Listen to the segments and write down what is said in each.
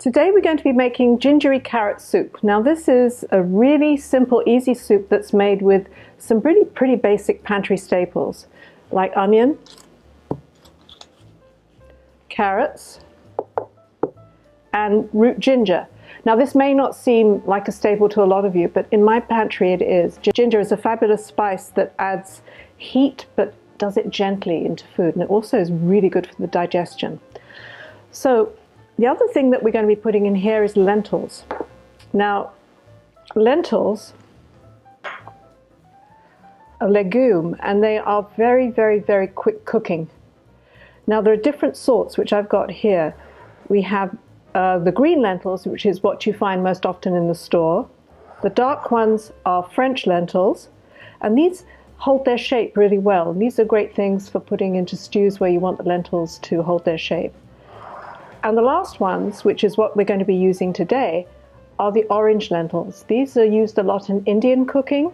Today we're going to be making gingery carrot soup. Now this is a really simple, easy soup that's made with some pretty basic pantry staples like onion, carrots, and root ginger. Now this may not seem like a staple to a lot of you, but in my pantry it is. Ginger is a fabulous spice that adds heat but does it gently into food, and it also is really good for the digestion. So the other thing that we're going to be putting in here is lentils. Now lentils are a legume and they are very quick cooking. Now there are different sorts which I've got here. We have the green lentils, which is what you find most often in the store. The dark ones are French lentils, and these hold their shape really well. And these are great things for putting into stews where you want the lentils to hold their shape. And the last ones, which is what we're going to be using today, are the orange lentils. These are used a lot in Indian cooking,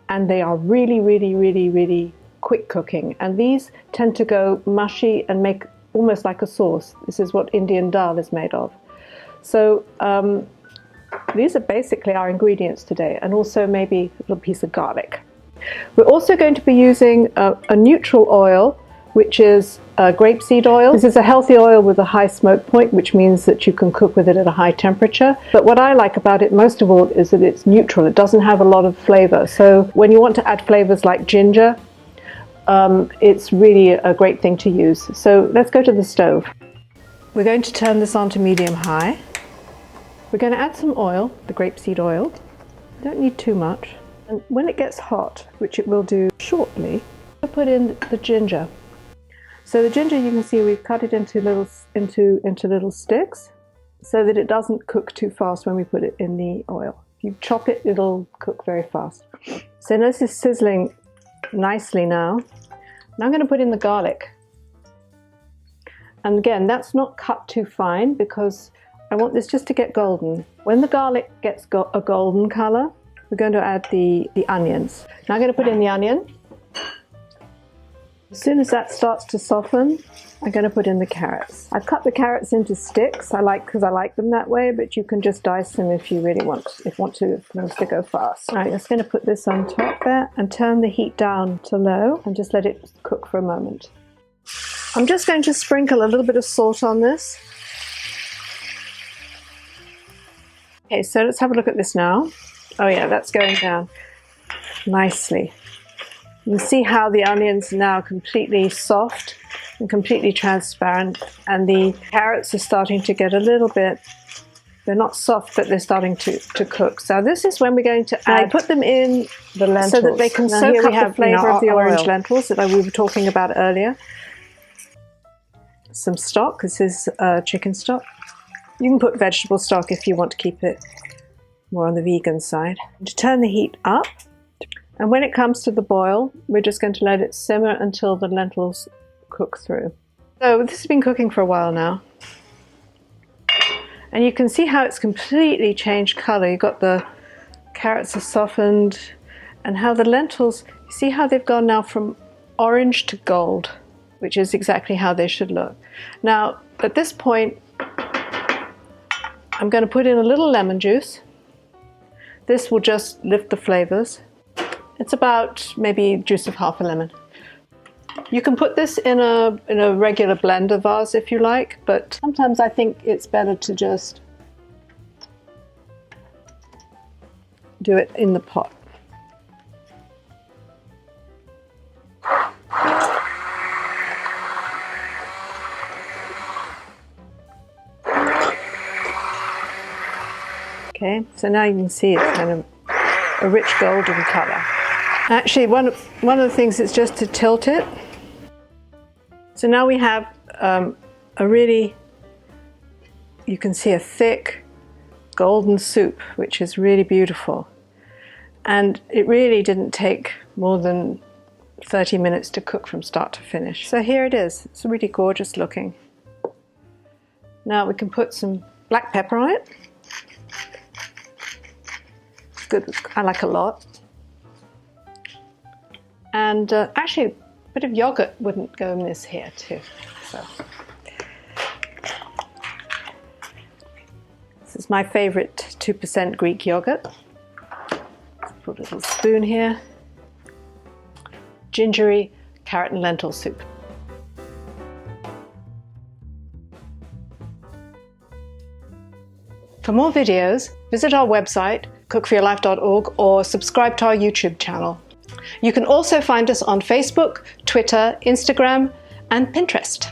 and they are really quick cooking. And these tend to go mushy and make almost like a sauce. This is what Indian dal is made of. So these are basically our ingredients today, and also maybe a little piece of garlic. We're also going to be using a neutral oil, which is grapeseed oil. This is a healthy oil with a high smoke point, which means that you can cook with it at a high temperature. But what I like about it most of all is that it's neutral. It doesn't have a lot of flavor. So when you want to add flavors like ginger, it's really a great thing to use. So let's go to the stove. We're going to turn this on to medium-high. We're going to add some oil, the grapeseed oil. Don't need too much. And when it gets hot, which it will do shortly, we'll put in the ginger. So the ginger, you can see we've cut it into little sticks so that it doesn't cook too fast when we put it in the oil. If you chop it, it'll cook very fast. So this is sizzling nicely now. Now I'm going to put in the garlic. And again, that's not cut too fine because I want this just to get golden. When the garlic gets a golden color, we're going to add the onions. Now I'm going to put in the onion. As soon as that starts to soften, I'm going to put in the carrots. I've cut the carrots into sticks because I like them that way, but you can just dice them if you really want to go fast. All right, I'm just going to put this on top there and turn the heat down to low and just let it cook for a moment. I'm just going to sprinkle a little bit of salt on this. Okay, so let's have a look at this now. Oh yeah, that's going down nicely. You can see how the onions are now completely soft and completely transparent, and the carrots are starting to get a little bit, they're not soft, but they're starting to cook. So this is when we're going to add, I put them in the lentils so that they can soak up the flavor of the orange lentils that we were talking about earlier. Some stock, this is chicken stock. You can put vegetable stock if you want to keep it more on the vegan side. To turn the heat up, and when it comes to the boil, we're just going to let it simmer until the lentils cook through. So this has been cooking for a while now. And you can see how it's completely changed color. You've got the carrots are softened, and how the lentils, you see how they've gone now from orange to gold, which is exactly how they should look. Now, at this point, I'm going to put in a little lemon juice. This will just lift the flavors. It's about maybe juice of half a lemon. You can put this in a regular blender vase if you like, but sometimes I think it's better to just do it in the pot. Okay, so now you can see it's kind of a rich golden color. Actually, one of the things is just to tilt it. So now we have you can see a thick golden soup, which is really beautiful. And it really didn't take more than 30 minutes to cook from start to finish. So here it is. It's really gorgeous looking. Now we can put some black pepper on it. It's good, I like a lot. And actually, a bit of yogurt wouldn't go in this here too. So is my favorite 2% Greek yogurt. Let's put a little spoon here. Gingery carrot and lentil soup. For more videos, visit our website, cookforyourlife.org, or subscribe to our YouTube channel. You can also find us on Facebook, Twitter, Instagram, and Pinterest.